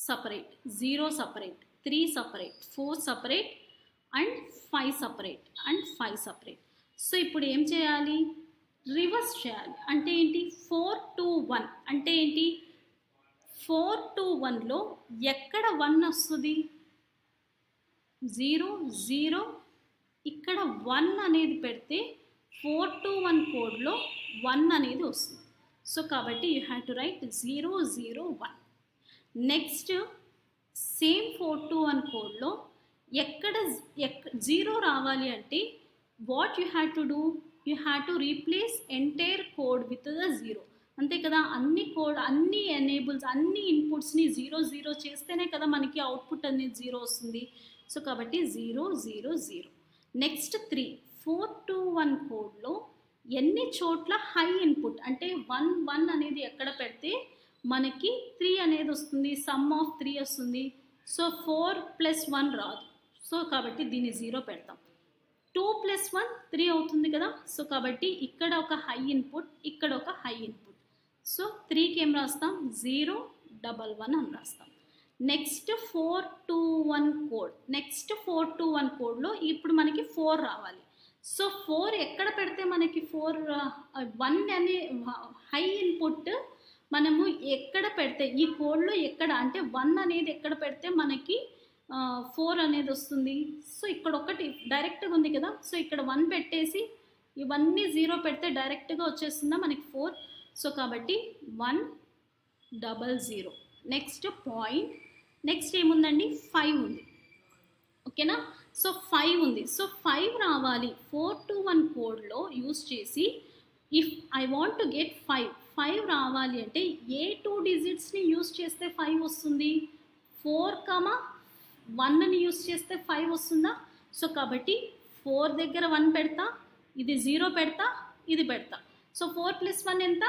separate, 0 separate, 3 separate, 4 separate and 5 separate and 5 separate. So ఇప్పుడు ఏం చేయాలి, రివర్స్ చేయాలి. అంటే ఏంటి, 4 to 1 అంటే ఏంటి, 4 to 1లో ఎక్కడ 1 వస్తుంది, 0 0, ఇక్కడ 1 అనేది పెడితే 4 to 1 కోడ్లో 1 అనేది వస్తుంది. సో కాబట్టి you have to right 0 0 1. Next same 4 to 1 కోడ్లో ఎక్కడ 0 రావాలి అంటే what you have to do, you have to replace entire code with the 0. అంతే కదా, అన్ని ఎనేబుల్స్ అన్ని ఇన్పుట్స్ని 0 0 చేస్తేనే కదా మనకి అవుట్పుట్ అనేది 0 వస్తుంది. సో కాబట్టి 0 0 0. నెక్స్ట్ 3 4 to 1 కోడ్లో ఎన్ని చోట్ల హై ఇన్పుట్ అంటే 1 1 అనేది ఎక్కడ పెడితే మనకి 3 అనేది వస్తుంది, సమ్ ఆఫ్ 3 వస్తుంది. సో 4 + 1 రాదు. సో కాబట్టి దీన్ని 0 పెడతాం. 2 + 1 3 అవుతుంది కదా. సో కాబట్టి ఇక్కడ ఒక హై ఇన్పుట్, ఇక్కడ ఒక హై ఇన్పుట్. సో 3కి ఏం రాస్తాం, 0 1 1 అని రాస్తాం. Next 4 to 1 code, next 4 to 1 కోడ్లో ఇప్పుడు మనకి 4 రావాలి. సో 4 ఎక్కడ పెడితే మనకి 1 అనే హై ఇన్పుట్ మనము ఎక్కడ పెడితే ఈ కోడ్లో ఎక్కడ అంటే 1 అనేది ఎక్కడ పెడితే మనకి 4 అనేది వస్తుంది. సో ఇక్కడ ఒకటి డైరెక్ట్గా ఉంది కదా. సో ఇక్కడ 1 పెట్టేసి ఇవన్నీ 0 పెడితే డైరెక్ట్గా వచ్చేస్తుందా మనకి 4. సో కాబట్టి 1 0 0. నెక్స్ట్ పాయింట్, నెక్స్ట్ ఏముందండి, 5 ఉంది. ఓకేనా. సో 5 ఉంది. సో 5 రావాలి 4 to 1 కోడ్లో యూస్ చేసి. If I want to get 5 రావాలి అంటే ఏ 2 డిజిట్స్ని యూస్ చేస్తే 5 వస్తుంది, 4 1ని యూస్ చేస్తే 5 వస్తుందా. సో కాబట్టి 4 దగ్గర 1 పెడతా, ఇది 0 పెడతా, ఇది పెడతా. సో 4 + 1 ఎంత,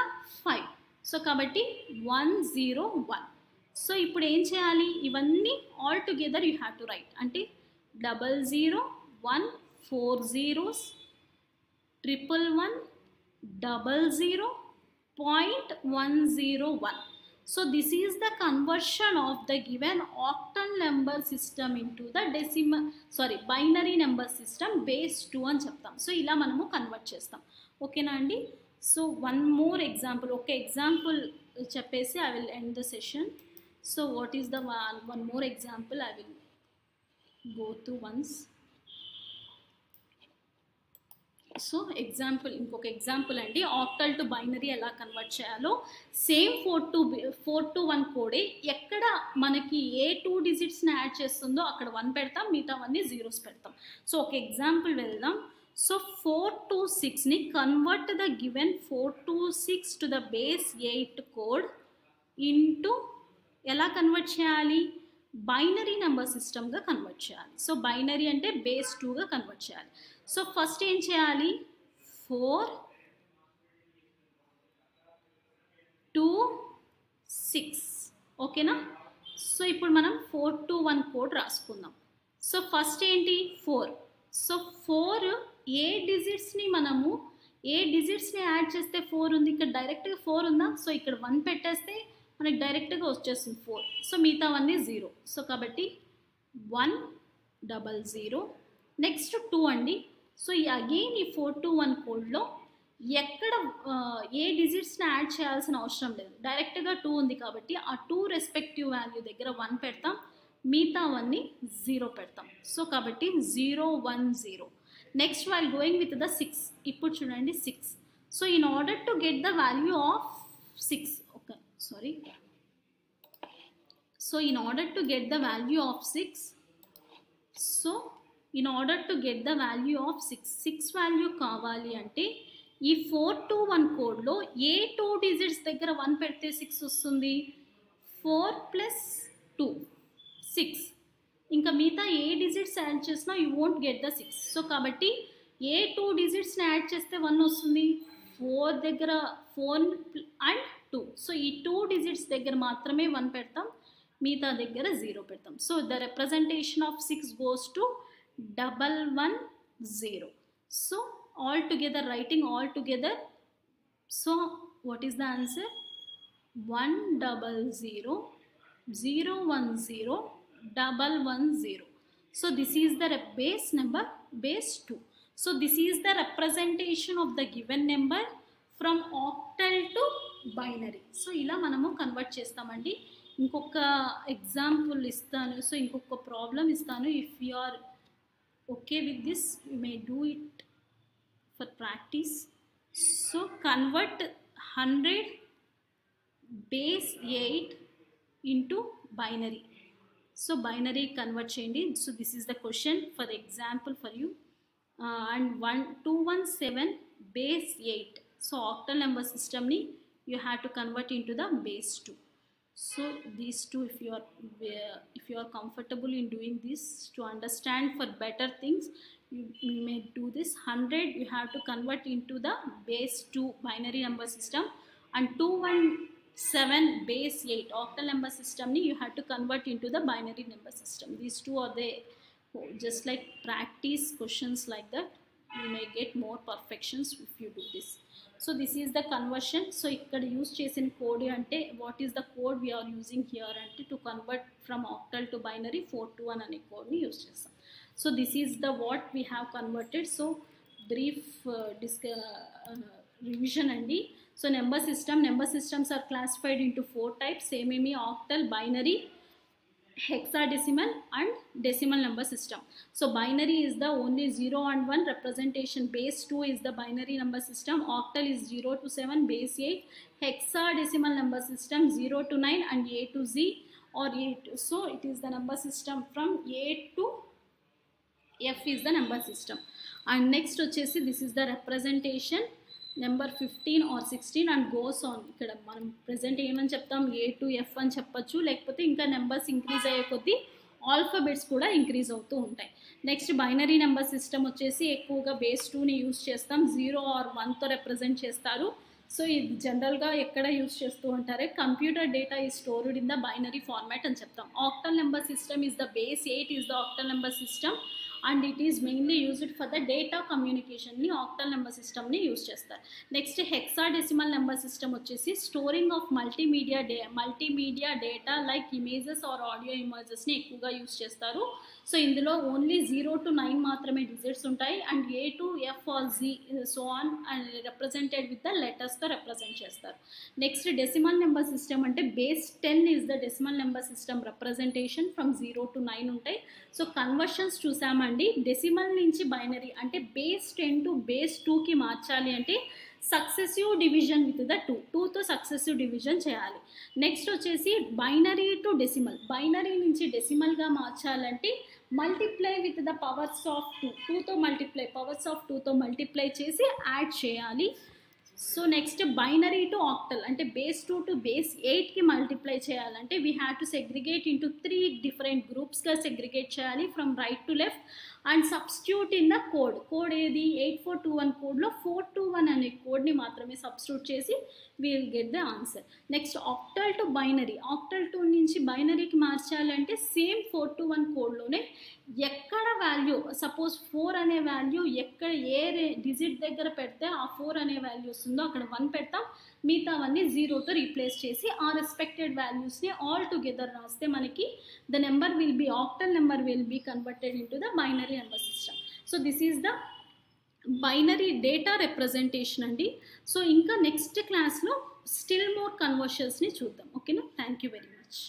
5. సో కాబట్టి 1 0 1. సో ఇప్పుడు ఏం చేయాలి, ఇవన్నీ all together you have to right. అంటే 0 0 1 4 zeros 1 1 1 0 0.101. So this is the conversion of the given octal number system into the binary number system base 2 అని చెప్తాం. సో ఇలా మనము కన్వర్ట్ చేస్తాం. ఓకేనా అండి. సో వన్ మోర్ ఎగ్జాంపుల్, ఒక ఎగ్జాంపుల్ చెప్పేసి I will end the session. So what is the one more example I will go through once. So example, ఇంకొక ఎగ్జాంపుల్ అండి, ఆక్టల్ టు బైనరీ ఎలా కన్వర్ట్ చేయాలో. సేమ్ 4 to 1 కోడే ఎక్కడ మనకి ఏ 2 డిజిట్స్ని add చేస్తుందో అక్కడ 1 పెడతాం, మిగతావన్నీ 0s పెడతాం. సో ఒక ఎగ్జాంపుల్ వెళ్దాం. సో 4 to 6ని convert the given 4 to 6 to the base 8 code into ఎలా కన్వర్ట్ చేయాలి, బైనరీ నెంబర్ సిస్టమ్గా కన్వర్ట్ చేయాలి. సో బైనరీ అంటే బేస్ 2గా కన్వర్ట్ చేయాలి. సో ఫస్ట్ ఏం చేయాలి, 4 to 6. ఓకేనా. సో ఇప్పుడు మనం 4 to 1 కోడ్ రాసుకుందాం. సో ఫస్ట్ ఏంటి 4. సో 4 ఏ డిజిట్స్ని యాడ్ చేస్తే 4 ఉంది, ఇక్కడ డైరెక్ట్గా 4 ఉందా. సో ఇక్కడ 1 పెట్టేస్తే మనకి డైరెక్ట్గా వచ్చేస్తుంది 4. సో మిగతావన్నీ 0. సో కాబట్టి 1 0 0. నెక్స్ట్ 2 అండి. సో అగైన్ ఈ 4 to 1 కోడ్లో ఎక్కడ ఏ డిజిట్స్ని యాడ్ చేయాల్సిన అవసరం లేదు, డైరెక్ట్గా 2 ఉంది కాబట్టి ఆ 2 రెస్పెక్టివ్ వాల్యూ దగ్గర 1 పెడతాం, మిగతావన్నీ 0 పెడతాం. సో కాబట్టి 0 1 0. Next while going with the 6. ఇప్పుడు చూడండి 6. So in order to get the value of 6, so in order to get the value of 6, value కావాలి అంటే ఈ 4 to 1 కోడ్లో ఏ 2 డిజిట్స్ దగ్గర 1 పెడితే 6 వస్తుంది, 4 + 2 6. ఇంకా మిగతా ఏ డిజిట్స్ యాడ్ చేసినా you won't get the 6. So కాబట్టి ఏ 2 డిజిట్స్ని యాడ్ చేస్తే 1 వస్తుంది, 4 దగ్గర 4 and 2. సో ఈ 2 డిజిట్స్ దగ్గర మాత్రమే 1 పెడతాం, మిగతా దగ్గర 0 పెడతాం. So the representation of 6 goes to 1 1 0. So all together, writing all together, so what is the answer, 1 0 0 0 1 0 110. So this is the base number, base 2. So this is the representation of the given number from octal to binary. So ఇలా మనము convert చేస్తామండి. ఇంకొక example ఇస్తాను. So ఇంకొక problem ఇస్తాను. If you are okay with this, you may do it for practice. So convert 100 base 8 into binary. So binary convert cheyandi. So this is the question for the example for you. And 217 base 8. So octal number system ni you have to convert into the base 2. So these two, if you are comfortable in doing this to understand for better things, you may do this. 100 you have to convert into the base 2 binary number system, and 217 base 8 octal number system ni you have to convert into the binary number system. These two are the just like practice questions like that. You may get more perfections if you do this. So this is the conversion. So ikkada use chesin code ante, what is the code we are using here ante, to convert from octal to binary 421 ane code ni use chestam. So this is the what we have converted. So brief revision andi. So number systems are classified into 4 types: same octal, binary, hexadecimal and decimal number system. So binary is the only 0 and 1 representation. Base 2 is the binary number system. Octal is 0 to 7, base 8. Hexadecimal number system 0 to 9 and A to Z or A to, so it is the number system from A to F is the number system. And next వచ్చేసి this is the representation number 15 or 16 and goes on. ఇక్కడ మనం present ఏమని చెప్తాం, A to F అని చెప్పచ్చు, లేకపోతే ఇంకా numbers increase అయ్యే కొద్దీ ఆల్ఫాబెట్స్ కూడా ఇంక్రీజ్ అవుతూ ఉంటాయి. నెక్స్ట్ బైనరీ నెంబర్ సిస్టమ్ వచ్చేసి ఎక్కువగా బేస్ 2ని యూజ్ చేస్తాం. 0 or 1తో రిప్రజెంట్ చేస్తారు. సో ఇది జనరల్గా ఎక్కడ యూజ్ చేస్తూ ఉంటారే, computer data is stored in the binary format అని చెప్తాం. Octal number system is the base 8 is the octal number system and it is mainly used for the data communication ni octal number system ni use chestar. Next hexadecimal number system vachesi storing of multimedia data like images or audio images ni ekkuva use chestaru. So indulo only 0 to 9 maatrame digits untayi and A to F or Z so on and represented with the letters tho represent chestaru. Next decimal number system ante base 10 is the decimal number system representation from 0 to 9 untayi. So conversions chusama అండి. Decimal నుంచి binary అంటే base 10 to base 2కి మార్చాలి అంటే successive division with the 2తో successive division చేయాలి. Next వచ్చేసి binary to decimal, binary నుంచి డెసిమల్గా మార్చాలంటే multiply with the powers of 2తో మల్టిప్లై, పవర్స్ ఆఫ్ 2తో మల్టిప్లై చేసి యాడ్ చేయాలి. So next binary to octal అంటే బేస్ 2 టు బేస్ 8కి మల్టిప్లై చేయాలంటే we have to segregate into 3 different గ్రూప్స్గా సెగ్రిగేట్ చేయాలి from right to left and substitute in the code ఏది 8421 కోడ్లో 421 అనే కోడ్ని మాత్రమే సబ్స్టిట్యూట్ చేసి we will get the answer. Next octal to binary, octal 2 నుంచి బైనరీకి మార్చాలంటే సేమ్ 421 కోడ్లోనే ఎక్కడ వాల్యూ సపోజ్ 4 అనే వాల్యూ ఎక్కడ ఏ డిజిట్ దగ్గర పెడితే ఆ 4 అనే వాల్యూ వస్తుందో అక్కడ 1 పెడతాం, మిగతావన్నీ 0తో రీప్లేస్ చేసి ఆ రెస్పెక్టెడ్ వాల్యూస్ని ఆల్ టుగెదర్ రాస్తే మనకి the number will be, octal number will be converted into the binary number system. So this is the binary data representation అండి. సో ఇంకా నెక్స్ట్ క్లాస్లో స్టిల్ మోర్ కన్వర్షన్స్ని చూద్దాం. ఓకేనా? Thank you very much.